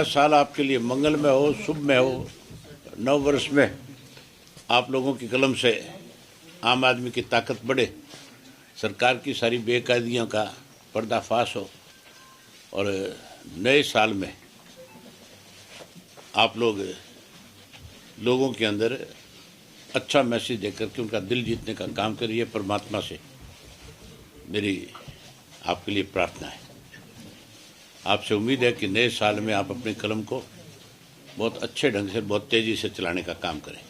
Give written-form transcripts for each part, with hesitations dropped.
नया साल आपके लिए मंगलमय हो, शुभमय हो। नव वर्ष में आप लोगों की कलम से आम आदमी की ताकत बढ़े, सरकार की सारी बेकायदियों का पर्दाफाश हो और नए साल में आप लोगों के अंदर अच्छा मैसेज देकर के उनका दिल जीतने का काम करिए। परमात्मा से मेरी आपके लिए प्रार्थना है। आपसे उम्मीद है कि नए साल में आप अपनी कलम को बहुत अच्छे ढंग से, बहुत तेजी से चलाने का काम करें।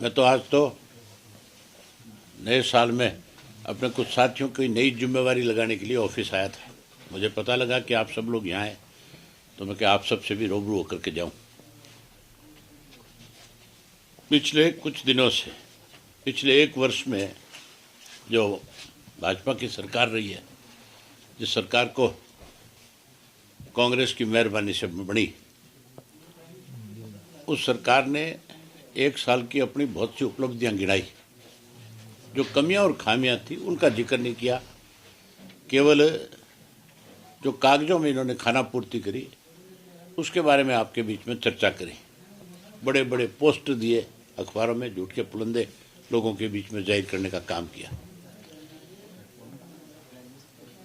मैं तो आज नए साल में अपने कुछ साथियों की नई जिम्मेवारी लगाने के लिए ऑफिस आया था। मुझे पता लगा कि आप सब लोग यहाँ हैं, तो मैं क्या आप सबसे भी रूबरू होकर के जाऊं। पिछले कुछ दिनों से, पिछले एक वर्ष में जो भाजपा की सरकार रही है, जिस सरकार को कांग्रेस की मेहरबानी से बनी, उस सरकार ने एक साल की अपनी बहुत सी उपलब्धियां गिनाई। जो कमियां और खामियां थी उनका जिक्र नहीं किया, केवल जो कागजों में इन्होंने खाना पूर्ति करी उसके बारे में आपके बीच में चर्चा करी। बड़े बड़े पोस्ट दिए अखबारों में, झूठ के पुलंदे लोगों के बीच में जाहिर करने का काम किया।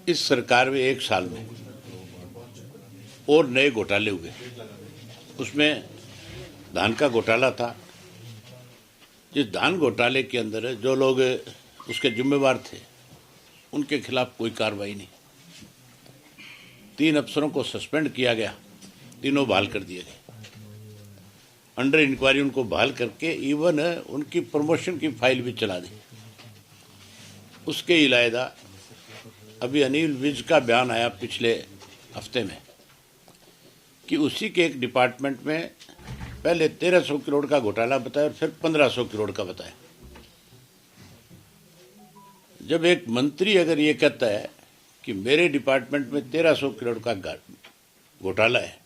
इस सरकार में एक साल में और नए घोटाले हुए। उसमें धान का घोटाला था। जिस धान घोटाले के अंदर जो लोग उसके जिम्मेवार थे उनके खिलाफ कोई कार्रवाई नहीं। 3 अफसरों को सस्पेंड किया गया, तीनों बहाल कर दिए गए। अंडर इंक्वायरी उनको बहाल करके इवन उनकी प्रमोशन की फाइल भी चला दी। उसके अलावा अभी अनिल विज का बयान आया पिछले हफ्ते में कि उसी के एक डिपार्टमेंट में पहले 1300 करोड़ का घोटाला बताया और फिर 1500 करोड़ का बताया। जब एक मंत्री अगर ये कहता है कि मेरे डिपार्टमेंट में 1300 करोड़ का घोटाला है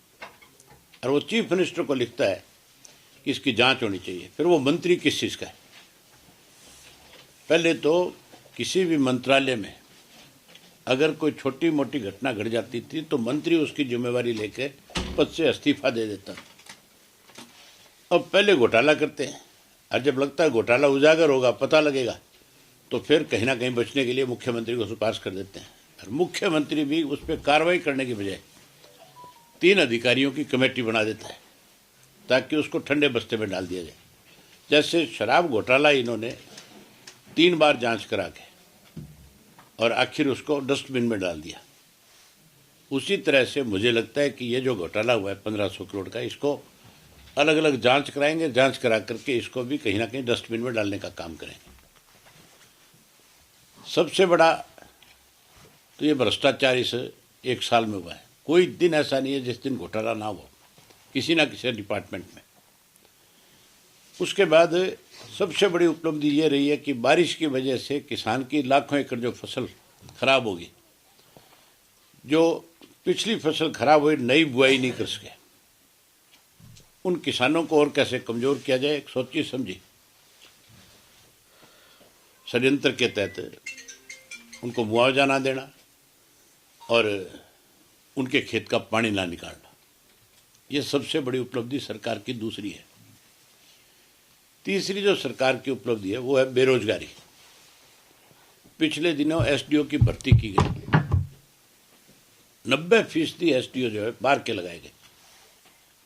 और वो चीफ मिनिस्टर को लिखता है कि इसकी जांच होनी चाहिए, फिर वो मंत्री किस चीज़ का है? पहले तो किसी भी मंत्रालय में अगर कोई छोटी मोटी घटना घट जाती थी तो मंत्री उसकी जिम्मेवारी लेकर पद से इस्तीफा दे देता। अब पहले घोटाला करते हैं और जब लगता है घोटाला उजागर होगा, पता लगेगा, तो फिर कहीं ना कहीं बचने के लिए मुख्यमंत्री को सिफारिश कर देते हैं। और मुख्यमंत्री भी उस पर कार्रवाई करने की बजाय 3 अधिकारियों की कमेटी बना देता है ताकि उसको ठंडे बस्ते में डाल दिया जाए। जैसे शराब घोटाला इन्होंने 3 बार जांच करा के और आखिर उसको डस्टबिन में डाल दिया। उसी तरह से मुझे लगता है कि ये जो घोटाला हुआ है 1500 करोड़ का, इसको अलग अलग जांच कराएंगे, जांच करा करके इसको भी कहीं ना कहीं डस्टबिन में डालने का काम करेंगे। सबसे बड़ा तो ये भ्रष्टाचार इस एक साल में हुआ है। कोई दिन ऐसा नहीं है जिस दिन घोटाला ना हो किसी ना किसी डिपार्टमेंट में। उसके बाद सबसे बड़ी उपलब्धि ये रही है कि बारिश की वजह से किसान की लाखों एकड़ जो फसल खराब होगी, जो पिछली फसल खराब हुई, नई बुआई नहीं कर सके, उन किसानों को और कैसे कमजोर किया जाए, एक सोची समझी षड्यंत्र के तहत उनको मुआवजा ना देना और उनके खेत का पानी ना निकालना, ये सबसे बड़ी उपलब्धि सरकार की दूसरी है। तीसरी जो सरकार की उपलब्धि है वो है बेरोजगारी। पिछले दिनों एसडीओ की भर्ती की गई। 90% एसडीओ जो है बाहर के लगाए गए।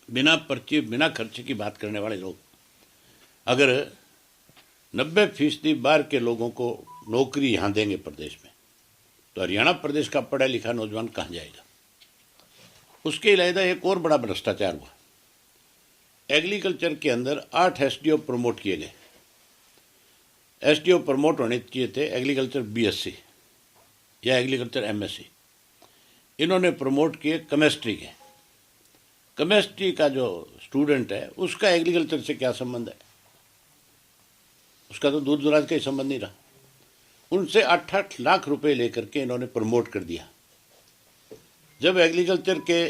बिना पर्ची, बिना खर्चे की बात करने वाले लोग। अगर 90% बाहर के लोगों को नौकरी यहाँ देंगे प्रदेश में, तो हरियाणा प्रदेश का पढ़ा लिखा नौजवान कहाँ जाएगा? उसके अलावा एक और बड़ा भ्रष्टाचार हुआ। एग्रीकल्चर के अंदर 8 एसडीओ प्रमोट किए गए। एसडीओ प्रमोट होने चाहिए थे एग्रीकल्चर बीएससी या एग्रीकल्चर एमएससी। इन्होंने प्रमोट किए केमिस्ट्री के। केमिस्ट्री का जो स्टूडेंट है उसका एग्रीकल्चर से क्या संबंध है? उसका तो दूर दराज का ही संबंध नहीं रहा। उनसे 8-8 लाख रुपए लेकर के इन्होंने प्रमोट कर दिया। जब एग्रीकल्चर के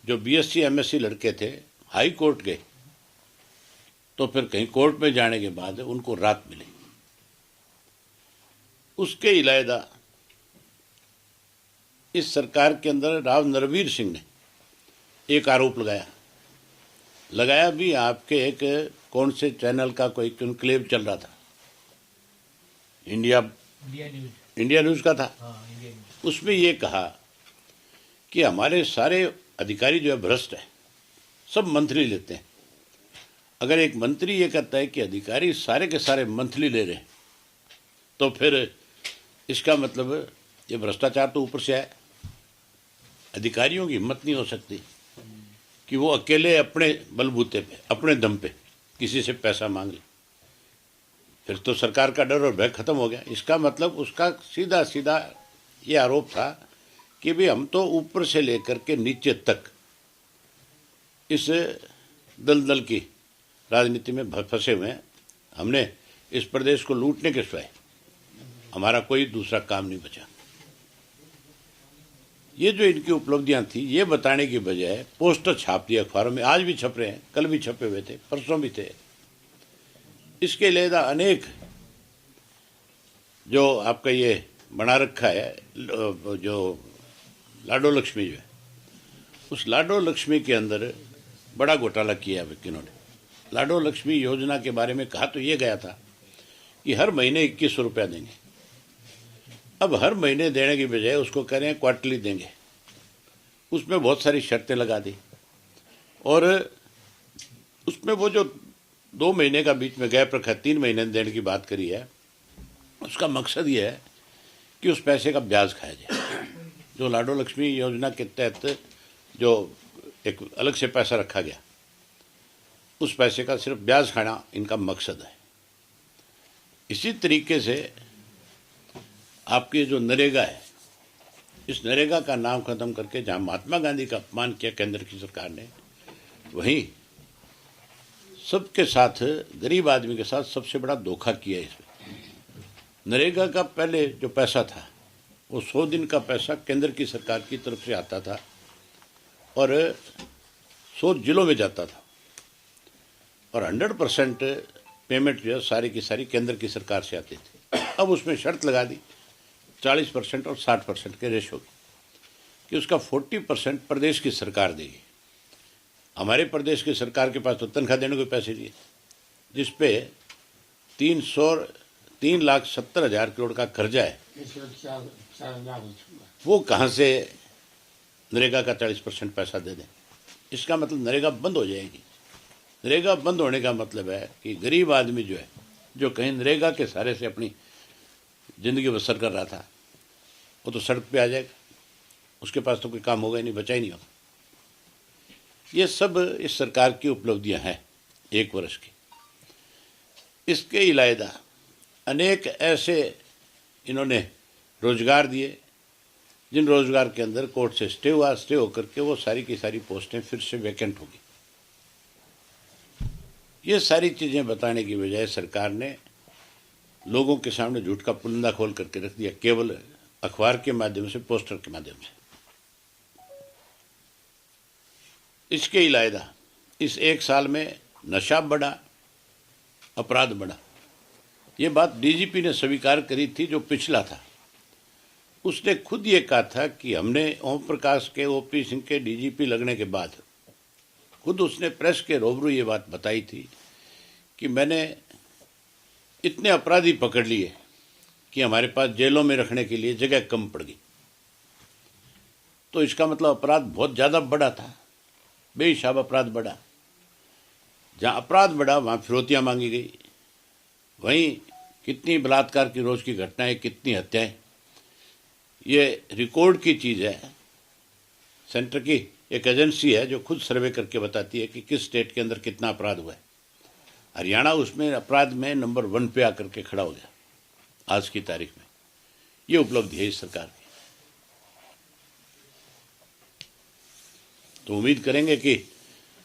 जो बीएससी एमएससी लड़के थे हाई कोर्ट गए, तो फिर कहीं कोर्ट में जाने के बाद उनको राहत मिली। उसके अलावा इस सरकार के अंदर राव नरवीर सिंह ने एक आरोप लगाया भी। आपके एक कौन से चैनल का कोई कॉन्क्लेव चल रहा था, इंडिया न्यूज़ का था। उसमें ये कहा कि हमारे सारे अधिकारी जो है भ्रष्ट है, सब मंथली लेते हैं। अगर एक मंत्री ये कहता है कि अधिकारी सारे के सारे मंथली ले रहे हैं, तो फिर इसका मतलब ये भ्रष्टाचार तो ऊपर से है। अधिकारियों की हिम्मत नहीं हो सकती कि वो अकेले अपने बलबूते पे, अपने दम पे किसी से पैसा मांग ले। फिर तो सरकार का डर और भय खत्म हो गया। इसका मतलब उसका सीधा सीधा ये आरोप था कि भाई हम तो ऊपर से लेकर के नीचे तक इस दलदल की राजनीति में फंसे हुए हैं। हमने इस प्रदेश को लूटने के सिवाय हमारा कोई दूसरा काम नहीं बचा। ये जो इनकी उपलब्धियां थी ये बताने की बजाय पोस्टर छाप दिए अखबारों में। आज भी छप रहे हैं, कल भी छपे हुए थे, परसों भी थे। इसके अलावा अनेक जो आपका ये बना रखा है, जो लाडो लक्ष्मी जो है, उस लाडो लक्ष्मी के अंदर बड़ा घोटाला किया है इन्होंने। लाडो लक्ष्मी योजना के बारे में कहा तो ये गया था कि हर महीने 2100 रुपया देंगे। अब हर महीने देने की बजाय उसको कह रहे हैं क्वार्टरली देंगे। उसमें बहुत सारी शर्तें लगा दी और उसमें वो जो 2 महीने का बीच में गैप रखा, 3 महीने देने की बात करी है, उसका मकसद ये है कि उस पैसे का ब्याज खाया जाए। जो लाडो लक्ष्मी योजना के तहत जो एक अलग से पैसा रखा गया, उस पैसे का सिर्फ ब्याज खाना इनका मकसद है। इसी तरीके से आपके जो नरेगा है, इस नरेगा का नाम खत्म करके जहां महात्मा गांधी का अपमान किया केंद्र की सरकार ने, वहीं सबके साथ, गरीब आदमी के साथ सबसे बड़ा धोखा किया इसमें। नरेगा का पहले जो पैसा था वो 100 दिन का पैसा केंद्र की सरकार की तरफ से आता था और 100 जिलों में जाता था और 100% पेमेंट जो है सारी की सारी केंद्र की सरकार से आती थी। अब उसमें शर्त लगा दी 40% और 60% के रेशो कि उसका 40% प्रदेश की सरकार देगी। हमारे प्रदेश की सरकार के पास तो तनख्वाह देने को पैसे दिए, जिसपे 3,70,000 करोड़ का कर्जा है। वो कहाँ से नरेगा का 40% पैसा दे दें? इसका मतलब नरेगा बंद हो जाएगी। नरेगा बंद होने का मतलब है कि गरीब आदमी जो है, जो कहीं नरेगा के सहारे से अपनी ज़िंदगी बसर कर रहा था, वो तो सड़क पे आ जाएगा। उसके पास तो कोई काम होगा ही नहीं, बचा ही नहीं होगा। ये सब इस सरकार की उपलब्धियां हैं 1 वर्ष की। इसके अलावा अनेक ऐसे इन्होंने रोजगार दिए जिन रोजगार के अंदर कोर्ट से स्टे हुआ, स्टे होकर के वो सारी की सारी पोस्टें फिर से वैकेंट होगी। ये सारी चीज़ें बताने की बजाय सरकार ने लोगों के सामने झूठ का पुलिंदा खोल करके रख दिया, केवल अखबार के माध्यम से, पोस्टर के माध्यम से। इसके अलावा इस 1 साल में नशा बढ़ा, अपराध बढ़ा। ये बात डीजीपी ने स्वीकार करी थी जो पिछला था। उसने खुद ये कहा था कि हमने ओम प्रकाश के, ओपी सिंह के डीजीपी लगने के बाद खुद उसने प्रेस के रूबरू ये बात बताई थी कि मैंने इतने अपराधी पकड़ लिए कि हमारे पास जेलों में रखने के लिए जगह कम पड़ गई। तो इसका मतलब अपराध बहुत ज़्यादा बढ़ा था, बेहिसाब अपराध बढ़ा। जहाँ अपराध बढ़ा वहाँ फिरौतियाँ मांगी गई। वहीं कितनी बलात्कार की रोज़ की घटनाएं, कितनी हत्याएं, ये रिकॉर्ड की चीज़ है। सेंटर की एक एजेंसी है जो खुद सर्वे करके बताती है कि किस स्टेट के अंदर कितना अपराध हुआ है। हरियाणा उसमें अपराध में नंबर 1 पे आकर के खड़ा हो गया आज की तारीख में। ये उपलब्धि है इस सरकार की। तो उम्मीद करेंगे कि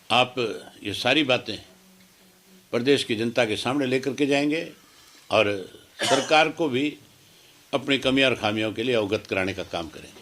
आप ये सारी बातें प्रदेश की जनता के सामने लेकर के जाएंगे और सरकार को भी अपनी कमियां और खामियों के लिए अवगत कराने का काम करेंगे।